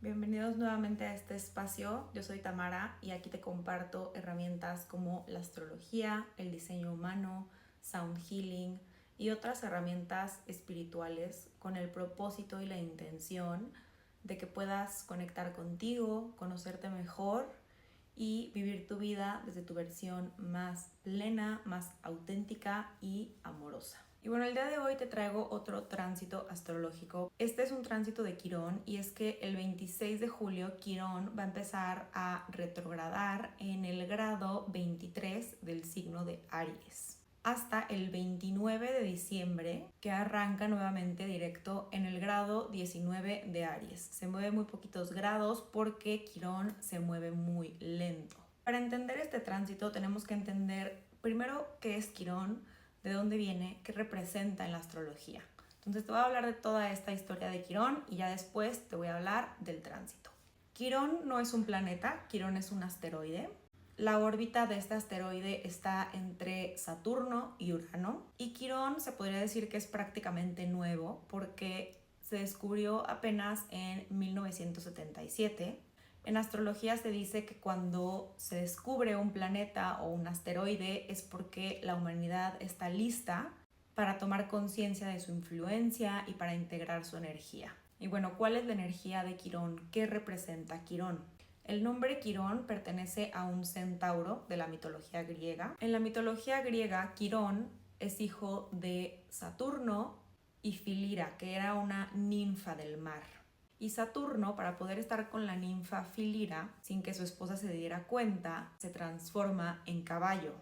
Bienvenidos nuevamente a este espacio. Yo soy Tamara y aquí te comparto herramientas como la astrología, el diseño humano, sound healing y otras herramientas espirituales con el propósito y la intención de que puedas conectar contigo, conocerte mejor y vivir tu vida desde tu versión más plena, más auténtica y amorosa. Y bueno, el día de hoy te traigo otro tránsito astrológico. Este es un tránsito de Quirón y es que el 26 de julio Quirón va a empezar a retrogradar en el grado 23 del signo de Aries hasta el 29 de diciembre, que arranca nuevamente directo en el grado 19 de Aries. Se mueve muy poquitos grados porque Quirón se mueve muy lento. Para entender este tránsito tenemos que entender primero qué es Quirón, de dónde viene, qué representa en la astrología. Entonces te voy a hablar de toda esta historia de Quirón y ya después te voy a hablar del tránsito. Quirón no es un planeta, Quirón es un asteroide. La órbita de este asteroide está entre Saturno y Urano y Quirón se podría decir que es prácticamente nuevo porque se descubrió apenas en 1977. En astrología se dice que cuando se descubre un planeta o un asteroide es porque la humanidad está lista para tomar conciencia de su influencia y para integrar su energía. Y bueno, ¿cuál es la energía de Quirón? ¿Qué representa Quirón? El nombre Quirón pertenece a un centauro de la mitología griega. En la mitología griega, Quirón es hijo de Saturno y Filira, que era una ninfa del mar. Y Saturno, para poder estar con la ninfa Filira, sin que su esposa se diera cuenta, se transforma en caballo.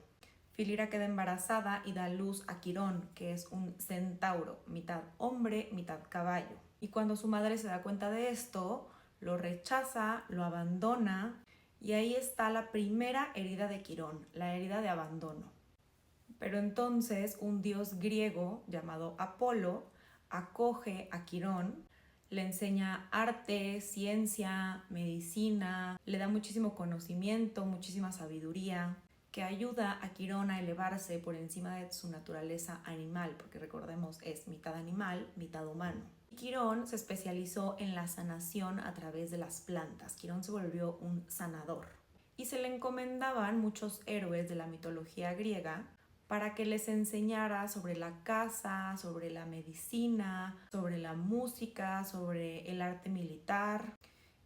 Filira queda embarazada y da luz a Quirón, que es un centauro, mitad hombre, mitad caballo. Y cuando su madre se da cuenta de esto, lo rechaza, lo abandona y ahí está la primera herida de Quirón, la herida de abandono. Pero entonces un dios griego llamado Apolo acoge a Quirón, le enseña arte, ciencia, medicina, le da muchísimo conocimiento, muchísima sabiduría, que ayuda a Quirón a elevarse por encima de su naturaleza animal, porque recordemos es mitad animal, mitad humano. Quirón se especializó en la sanación a través de las plantas. Quirón se volvió un sanador y se le encomendaban muchos héroes de la mitología griega para que les enseñara sobre la caza, sobre la medicina, sobre la música, sobre el arte militar.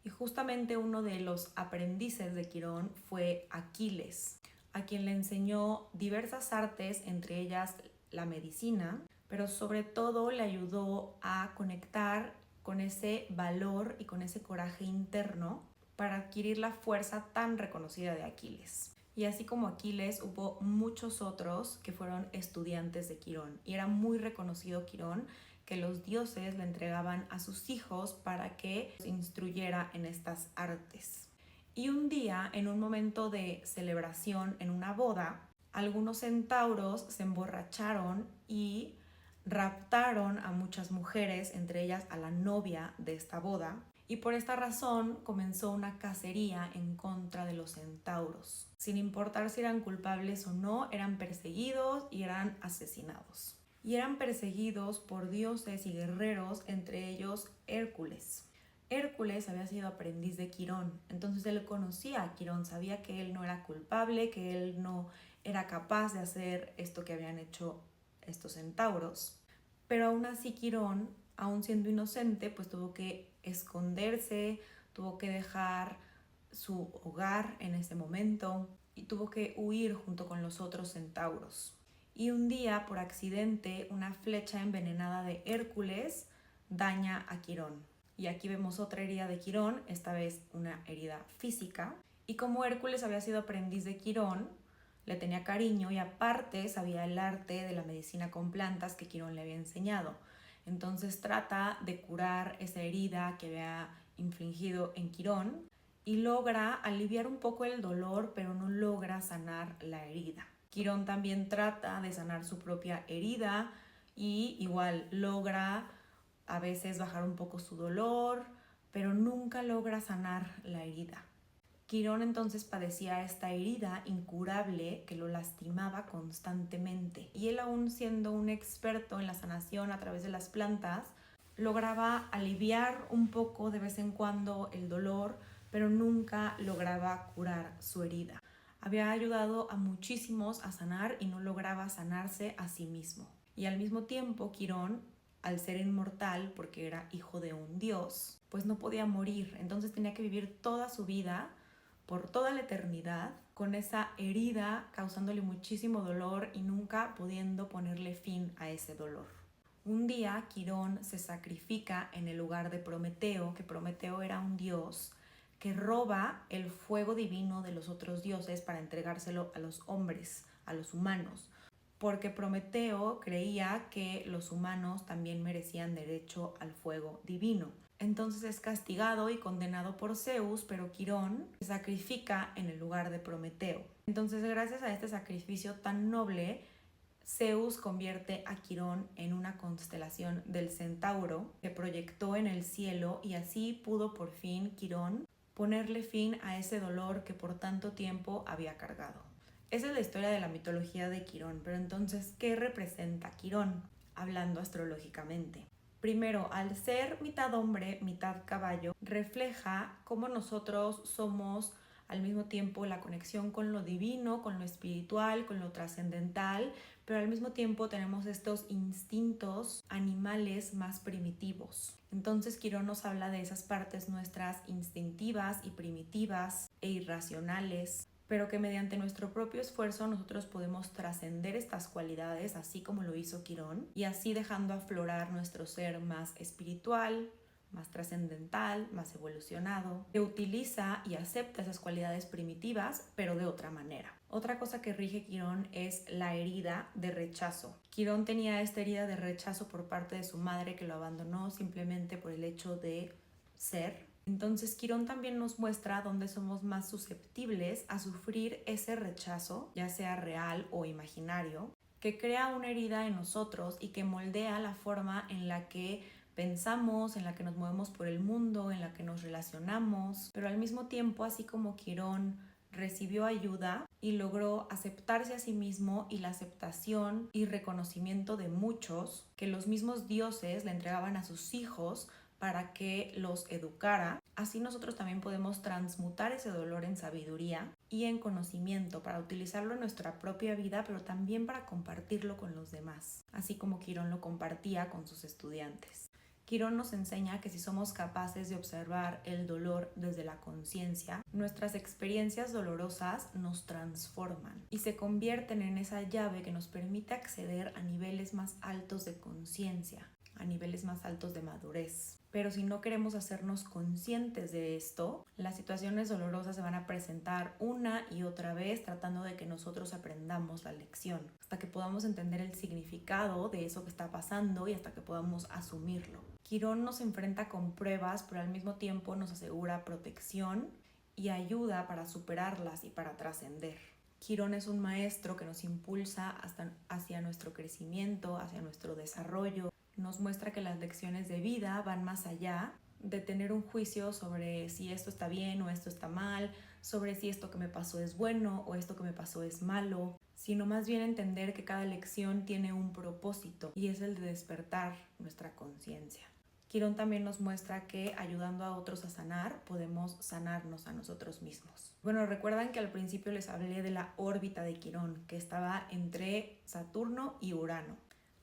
Y justamente uno de los aprendices de Quirón fue Aquiles, a quien le enseñó diversas artes, entre ellas la medicina, pero sobre todo le ayudó a conectar con ese valor y con ese coraje interno para adquirir la fuerza tan reconocida de Aquiles. Y así como Aquiles, hubo muchos otros que fueron estudiantes de Quirón. Y era muy reconocido Quirón, que los dioses le entregaban a sus hijos para que se instruyera en estas artes. Y un día, en un momento de celebración en una boda, algunos centauros se emborracharon y raptaron a muchas mujeres, entre ellas a la novia de esta boda. Y por esta razón comenzó una cacería en contra de los centauros. Sin importar si eran culpables o no, eran perseguidos y eran asesinados. Y eran perseguidos por dioses y guerreros, entre ellos Hércules. Hércules había sido aprendiz de Quirón, entonces él conocía a Quirón, sabía que él no era culpable, que él no era capaz de hacer esto que habían hecho estos centauros. Pero aún así Quirón, aún siendo inocente, pues tuvo que esconderse, tuvo que dejar su hogar en ese momento y tuvo que huir junto con los otros centauros. Y un día, por accidente, una flecha envenenada de Hércules daña a Quirón. Y aquí vemos otra herida de Quirón, esta vez una herida física. Y como Hércules había sido aprendiz de Quirón, le tenía cariño y aparte sabía el arte de la medicina con plantas que Quirón le había enseñado. Entonces trata de curar esa herida que había infligido en Quirón y logra aliviar un poco el dolor, pero no logra sanar la herida. Quirón también trata de sanar su propia herida y igual logra a veces bajar un poco su dolor, pero nunca logra sanar la herida. Quirón entonces padecía esta herida incurable que lo lastimaba constantemente y él, aún siendo un experto en la sanación a través de las plantas, lograba aliviar un poco de vez en cuando el dolor, pero nunca lograba curar su herida. Había ayudado a muchísimos a sanar y no lograba sanarse a sí mismo. Y al mismo tiempo, Quirón, al ser inmortal, porque era hijo de un dios, pues no podía morir. Entonces tenía que vivir toda su vida, por toda la eternidad, con esa herida causándole muchísimo dolor y nunca pudiendo ponerle fin a ese dolor. Un día Quirón se sacrifica en el lugar de Prometeo, que Prometeo era un dios que roba el fuego divino de los otros dioses para entregárselo a los hombres, a los humanos, porque Prometeo creía que los humanos también merecían derecho al fuego divino. Entonces es castigado y condenado por Zeus, pero Quirón se sacrifica en el lugar de Prometeo. Entonces, gracias a este sacrificio tan noble, Zeus convierte a Quirón en una constelación del Centauro que proyectó en el cielo, y así pudo por fin Quirón ponerle fin a ese dolor que por tanto tiempo había cargado. Esa es la historia de la mitología de Quirón, pero entonces, ¿qué representa Quirón? Hablando astrológicamente. Primero, al ser mitad hombre, mitad caballo, refleja cómo nosotros somos al mismo tiempo la conexión con lo divino, con lo espiritual, con lo trascendental, pero al mismo tiempo tenemos estos instintos animales más primitivos. Entonces Quirón nos habla de esas partes nuestras instintivas y primitivas e irracionales, pero que mediante nuestro propio esfuerzo nosotros podemos trascender estas cualidades, así como lo hizo Quirón, y así dejando aflorar nuestro ser más espiritual, más trascendental, más evolucionado, que utiliza y acepta esas cualidades primitivas, pero de otra manera. Otra cosa que rige Quirón es la herida de rechazo. Quirón tenía esta herida de rechazo por parte de su madre, que lo abandonó simplemente por el hecho de ser. Entonces Quirón también nos muestra dónde somos más susceptibles a sufrir ese rechazo, ya sea real o imaginario, que crea una herida en nosotros y que moldea la forma en la que pensamos, en la que nos movemos por el mundo, en la que nos relacionamos. Pero al mismo tiempo, así como Quirón recibió ayuda y logró aceptarse a sí mismo, y la aceptación y reconocimiento de muchos, que los mismos dioses le entregaban a sus hijos para que los educara, así nosotros también podemos transmutar ese dolor en sabiduría y en conocimiento para utilizarlo en nuestra propia vida, pero también para compartirlo con los demás, así como Quirón lo compartía con sus estudiantes. Quirón nos enseña que si somos capaces de observar el dolor desde la conciencia, nuestras experiencias dolorosas nos transforman y se convierten en esa llave que nos permite acceder a niveles más altos de conciencia, a niveles más altos de madurez. Pero si no queremos hacernos conscientes de esto, las situaciones dolorosas se van a presentar una y otra vez, tratando de que nosotros aprendamos la lección, hasta que podamos entender el significado de eso que está pasando y hasta que podamos asumirlo. Quirón nos enfrenta con pruebas, pero al mismo tiempo nos asegura protección y ayuda para superarlas y para trascender. Quirón es un maestro que nos impulsa hacia nuestro crecimiento, hacia nuestro desarrollo. Nos muestra que las lecciones de vida van más allá de tener un juicio sobre si esto está bien o esto está mal, sobre si esto que me pasó es bueno o esto que me pasó es malo, sino más bien entender que cada lección tiene un propósito, y es el de despertar nuestra conciencia. Quirón también nos muestra que ayudando a otros a sanar, podemos sanarnos a nosotros mismos. Bueno, recuerdan que al principio les hablé de la órbita de Quirón, que estaba entre Saturno y Urano.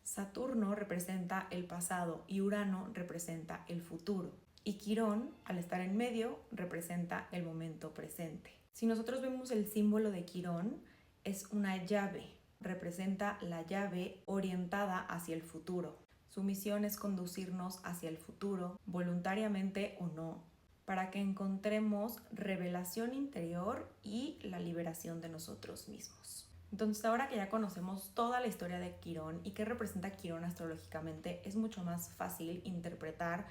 Saturno representa el pasado y Urano representa el futuro. Y Quirón, al estar en medio, representa el momento presente. Si nosotros vemos el símbolo de Quirón, es una llave. Representa la llave orientada hacia el futuro. Su misión es conducirnos hacia el futuro, voluntariamente o no, para que encontremos revelación interior y la liberación de nosotros mismos. Entonces, ahora que ya conocemos toda la historia de Quirón y qué representa Quirón astrológicamente, es mucho más fácil interpretar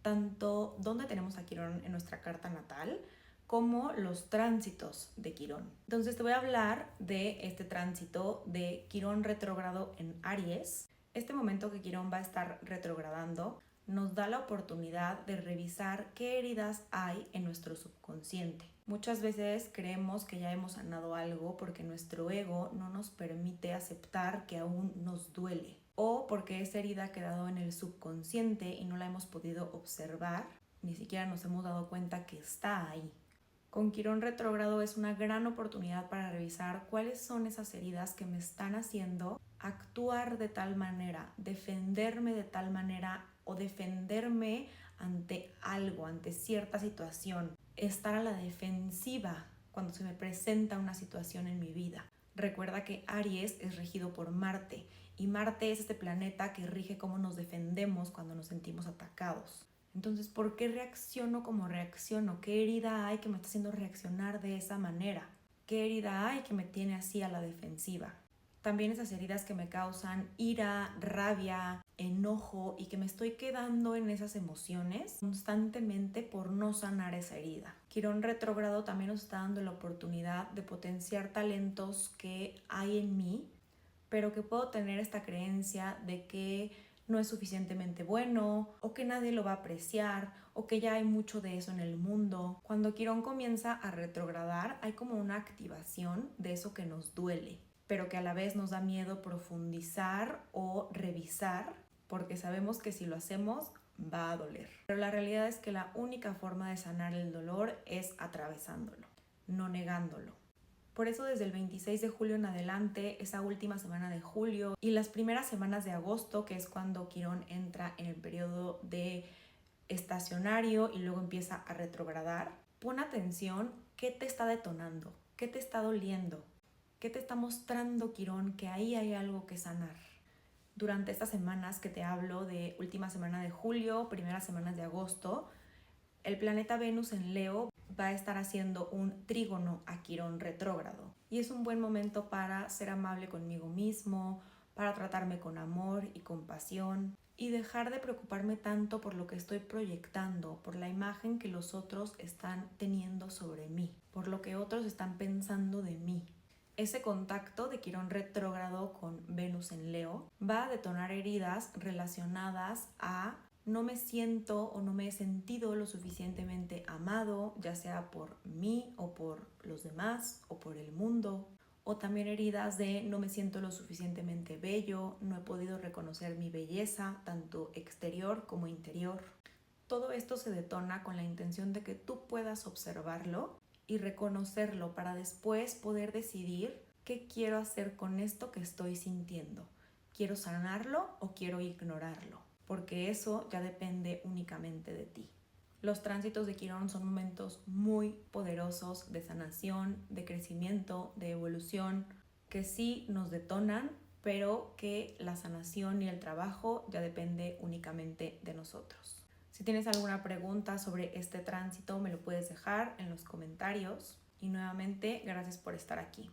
tanto dónde tenemos a Quirón en nuestra carta natal, como los tránsitos de Quirón. Entonces te voy a hablar de este tránsito de Quirón retrógrado en Aries. Este momento que Quirón va a estar retrogradando nos da la oportunidad de revisar qué heridas hay en nuestro subconsciente. Muchas veces creemos que ya hemos sanado algo porque nuestro ego no nos permite aceptar que aún nos duele. o porque esa herida ha quedado en el subconsciente y no la hemos podido observar, ni siquiera nos hemos dado cuenta que está ahí. Con Quirón retrógrado es una gran oportunidad para revisar cuáles son esas heridas que me están haciendo actuar de tal manera, defenderme de tal manera o defenderme ante algo, ante cierta situación, estar a la defensiva cuando se me presenta una situación en mi vida. Recuerda que Aries es regido por Marte y Marte es este planeta que rige cómo nos defendemos cuando nos sentimos atacados. Entonces, ¿por qué reacciono como reacciono? ¿Qué herida hay que me está haciendo reaccionar de esa manera? ¿Qué herida hay que me tiene así a la defensiva? También esas heridas que me causan ira, rabia, enojo y que me estoy quedando en esas emociones constantemente por no sanar esa herida. Quirón retrógrado también nos está dando la oportunidad de potenciar talentos que hay en mí, pero que puedo tener esta creencia de que no es suficientemente bueno o que nadie lo va a apreciar o que ya hay mucho de eso en el mundo. Cuando Quirón comienza a retrogradar hay como una activación de eso que nos duele, pero que a la vez nos da miedo profundizar o revisar porque sabemos que si lo hacemos va a doler. Pero la realidad es que la única forma de sanar el dolor es atravesándolo, no negándolo. Por eso desde el 26 de julio en adelante, esa última semana de julio y las primeras semanas de agosto, que es cuando Quirón entra en el periodo de estacionario y luego empieza a retrogradar, pon atención qué te está detonando, qué te está doliendo, qué te está mostrando Quirón que ahí hay algo que sanar. Durante estas semanas que te hablo de última semana de julio, primeras semanas de agosto, el planeta Venus en Leo va a estar haciendo un trígono a Quirón retrógrado. Y es un buen momento para ser amable conmigo mismo, para tratarme con amor y compasión y dejar de preocuparme tanto por lo que estoy proyectando, por la imagen que los otros están teniendo sobre mí, por lo que otros están pensando de mí. Ese contacto de Quirón retrógrado con Venus en Leo va a detonar heridas relacionadas a no me siento o no me he sentido lo suficientemente amado, ya sea por mí o por los demás o por el mundo. O también heridas de no me siento lo suficientemente bello, no he podido reconocer mi belleza, tanto exterior como interior. Todo esto se detona con la intención de que tú puedas observarlo y reconocerlo para después poder decidir qué quiero hacer con esto que estoy sintiendo. ¿Quiero sanarlo o quiero ignorarlo? Porque eso ya depende únicamente de ti. Los tránsitos de Quirón son momentos muy poderosos de sanación, de crecimiento, de evolución, que sí nos detonan, pero que la sanación y el trabajo ya depende únicamente de nosotros. Si tienes alguna pregunta sobre este tránsito, me lo puedes dejar en los comentarios. Y nuevamente, gracias por estar aquí.